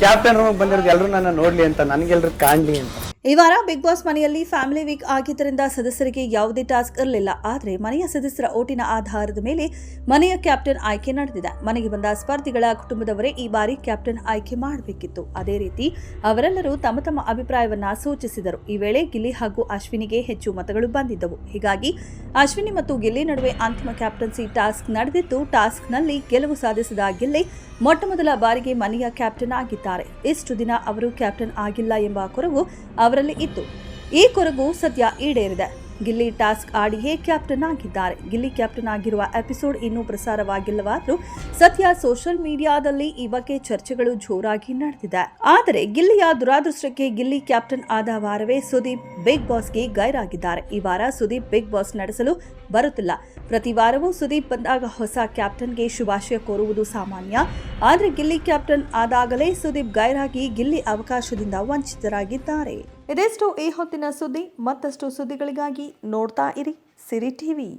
Captain room ಬಂದಿರೋದು ಎಲ್ಲರೂ ನನ್ನ ನೋಡ್ಲಿ ಅಂತ, ನನಗೆಲ್ಲರೂ ಕಾಣ್ಲಿ ಅಂತ. ಈ ವಾರ ಬಿಗ್ ಬಾಸ್ ಮನೆಯಲ್ಲಿ ಫ್ಯಾಮಿಲಿ ವೀಕ್ ಆಗಿದ್ದರಿಂದ ಸದಸ್ಯರಿಗೆ ಯಾವುದೇ ಟಾಸ್ಕ್ ಇರಲಿಲ್ಲ. ಆದರೆ ಮನೆಯ ಸದಸ್ಯರ ಓಟಿನ ಆಧಾರದ ಮೇಲೆ ಮನೆಯ ಕ್ಯಾಪ್ಟನ್ ಆಯ್ಕೆ ನಡೆದಿದೆ. ಮನೆಗೆ ಬಂದ ಸ್ಪರ್ಧಿಗಳ ಕುಟುಂಬದವರೇ ಈ ಬಾರಿ ಕ್ಯಾಪ್ಟನ್ ಆಯ್ಕೆ ಮಾಡಬೇಕಿತ್ತು. ಅದೇ ರೀತಿ ಅವರೆಲ್ಲರೂ ತಮ್ಮ ತಮ್ಮ ಅಭಿಪ್ರಾಯವನ್ನ ಸೂಚಿಸಿದರು. ಈ ವೇಳೆ ಗಿಲ್ಲಿ ಹಾಗೂ ಅಶ್ವಿನಿಗೆ ಹೆಚ್ಚು ಮತಗಳು ಬಂದಿದ್ದವು. ಹೀಗಾಗಿ ಅಶ್ವಿನಿ ಮತ್ತು ಗಿಲ್ಲಿ ನಡುವೆ ಅಂತಿಮ ಕ್ಯಾಪ್ಟನ್ಸಿ ಟಾಸ್ಕ್ ನಡೆದಿದ್ದು, ಟಾಸ್ಕ್ನಲ್ಲಿ ಗೆಲುವು ಸಾಧಿಸಿದ ಗಿಲ್ಲಿ ಮೊಟ್ಟಮೊದಲ ಬಾರಿಗೆ ಮನೆಯ ಕ್ಯಾಪ್ಟನ್ ಆಗಿದ್ದಾರೆ. ಇಷ್ಟು ದಿನ ಅವರು ಕ್ಯಾಪ್ಟನ್ ಆಗಿಲ್ಲ ಎಂಬ ಕೊರಗು ಅವರಲ್ಲಿ ಇತ್ತು. ಈ ಕೊರಗು ಸದ್ಯ ಈಡೇರಿದೆ. ಗಿಲ್ಲಿ ಟಾಸ್ಕ್ ಆಡಿಯೇ ಕ್ಯಾಪ್ಟನ್ ಆಗಿದ್ದಾರೆ. ಗಿಲ್ಲಿ ಕ್ಯಾಪ್ಟನ್ ಆಗಿರುವ ಎಪಿಸೋಡ್ ಇನ್ನೂ ಪ್ರಸಾರವಾಗಿಲ್ಲವಾದರೂ ಸದ್ಯ ಸೋಷಿಯಲ್ ಮೀಡಿಯಾದಲ್ಲಿ ಈ ಬಗ್ಗೆ ಚರ್ಚೆಗಳು ಜೋರಾಗಿ ನಡೆದಿದೆ. ಆದರೆ ಗಿಲ್ಲಿಯ ದುರಾದೃಷ್ಟಕ್ಕೆ ಗಿಲ್ಲಿ ಕ್ಯಾಪ್ಟನ್ ಆದ ವಾರವೇ ಸುದೀಪ್ ಬಿಗ್ ಬಾಸ್ಗೆ ಗೈರಾಗಿದ್ದಾರೆ. ಈ ವಾರ ಸುದೀಪ್ ಬಿಗ್ ಬಾಸ್ ನಡೆಸಲು ಬರುತ್ತಿಲ್ಲ. ಪ್ರತಿ ವಾರವೂ ಸುದೀಪ್ ಬಂದಾಗ ಹೊಸ ಕ್ಯಾಪ್ಟನ್ಗೆ ಶುಭಾಶಯ ಕೋರುವುದು ಸಾಮಾನ್ಯ. ಆದರೆ ಗಿಲ್ಲಿ ಕ್ಯಾಪ್ಟನ್ ಆದಾಗಲೇ ಸುದೀಪ್ ಗೈರಾಗಿ ಗಿಲ್ಲಿ ಅವಕಾಶದಿಂದ ವಂಚಿತರಾಗಿದ್ದಾರೆ. ಇದೆಷ್ಟು ಈ ಹೊತ್ತಿನ ಸುದ್ದಿ. ಮತ್ತಷ್ಟು ಸುದ್ದಿಗಳಿಗಾಗಿ ನೋಡ್ತಾ ಇರಿ ಸಿರಿ ಟಿವಿ.